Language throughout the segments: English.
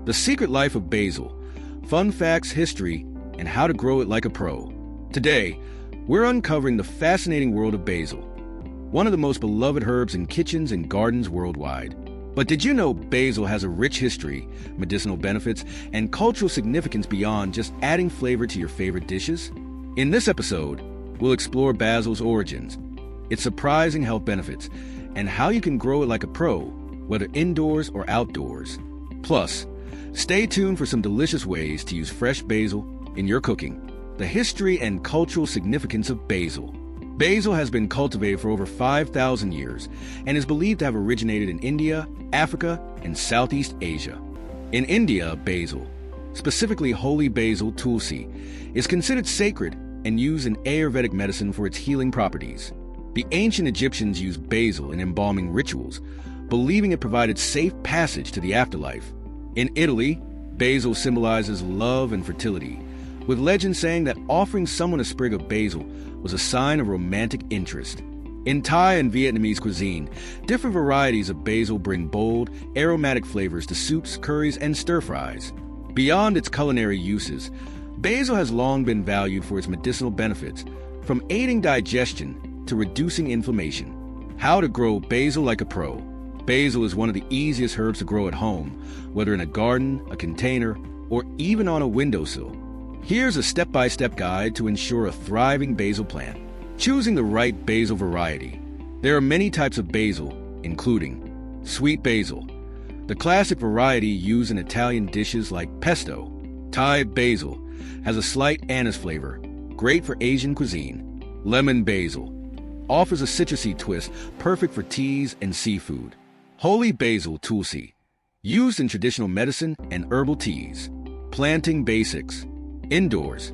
The Secret Life of Basil, Fun Facts, History, and How to Grow It Like a Pro. Today, we're uncovering the fascinating world of basil, one of the most beloved herbs in kitchens and gardens worldwide. But did you know basil has a rich history, medicinal benefits, and cultural significance beyond just adding flavor to your favorite dishes? In this episode, we'll explore basil's origins, its surprising health benefits, and how you can grow it like a pro, whether indoors or outdoors. Plus, stay tuned for some delicious ways to use fresh basil in your cooking. The history and cultural significance of basil. Basil has been cultivated for over 5,000 years and is believed to have originated in India, Africa, and Southeast Asia. In India, basil, specifically holy basil tulsi, is considered sacred and used in Ayurvedic medicine for its healing properties. The ancient Egyptians used basil in embalming rituals, believing it provided safe passage to the afterlife. In Italy, basil symbolizes love and fertility, with legends saying that offering someone a sprig of basil was a sign of romantic interest. In Thai and Vietnamese cuisine, different varieties of basil bring bold, aromatic flavors to soups, curries, and stir-fries. Beyond its culinary uses, basil has long been valued for its medicinal benefits, from aiding digestion to reducing inflammation. How to grow basil like a pro. Basil is one of the easiest herbs to grow at home, whether in a garden, a container, or even on a windowsill. Here's a step-by-step guide to ensure a thriving basil plant. Choosing the right basil variety. There are many types of basil, including sweet basil, the classic variety used in Italian dishes like pesto. Thai basil has a slight anise flavor, great for Asian cuisine. Lemon basil offers a citrusy twist, perfect for teas and seafood. Holy basil tulsi, used in traditional medicine and herbal teas. Planting basics. Indoors,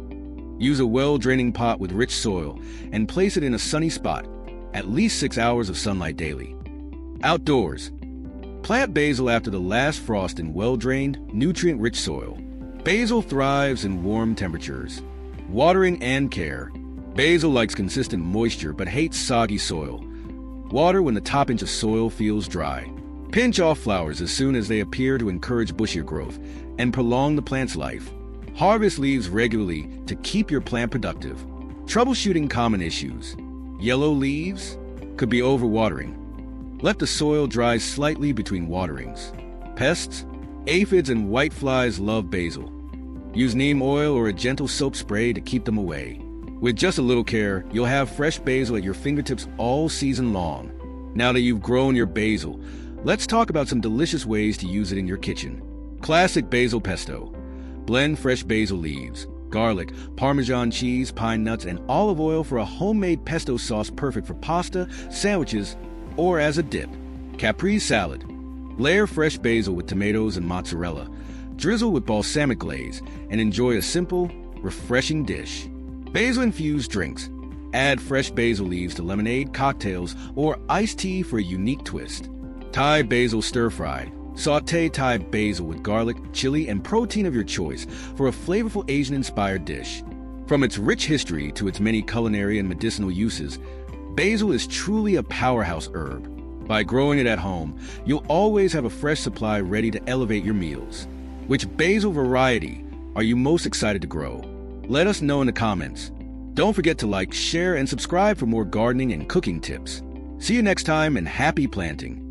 use a well-draining pot with rich soil and place it in a sunny spot, at least 6 hours of sunlight daily. Outdoors, plant basil after the last frost in well-drained, nutrient-rich soil. Basil thrives in warm temperatures. Watering and care. Basil likes consistent moisture but hates soggy soil. Water when the top inch of soil feels dry. Pinch off flowers as soon as they appear to encourage bushier growth and prolong the plant's life. Harvest leaves regularly to keep your plant productive. Troubleshooting common issues. Yellow leaves could be overwatering. Let the soil dry slightly between waterings. Pests, aphids, and whiteflies love basil. Use neem oil or a gentle soap spray to keep them away. With just a little care, you'll have fresh basil at your fingertips all season long. Now that you've grown your basil, let's talk about some delicious ways to use it in your kitchen. Classic basil pesto. Blend fresh basil leaves, garlic, Parmesan cheese, pine nuts, and olive oil for a homemade pesto sauce perfect for pasta, sandwiches, or as a dip. Caprese salad. Layer fresh basil with tomatoes and mozzarella. Drizzle with balsamic glaze, and enjoy a simple, refreshing dish. Basil-infused drinks. Add fresh basil leaves to lemonade, cocktails, or iced tea for a unique twist. Thai basil stir-fried. Sauté Thai basil with garlic, chili, and protein of your choice for a flavorful Asian-inspired dish. From its rich history to its many culinary and medicinal uses, basil is truly a powerhouse herb. By growing it at home, you'll always have a fresh supply ready to elevate your meals. Which basil variety are you most excited to grow? Let us know in the comments. Don't forget to like, share, and subscribe for more gardening and cooking tips. See you next time, and happy planting!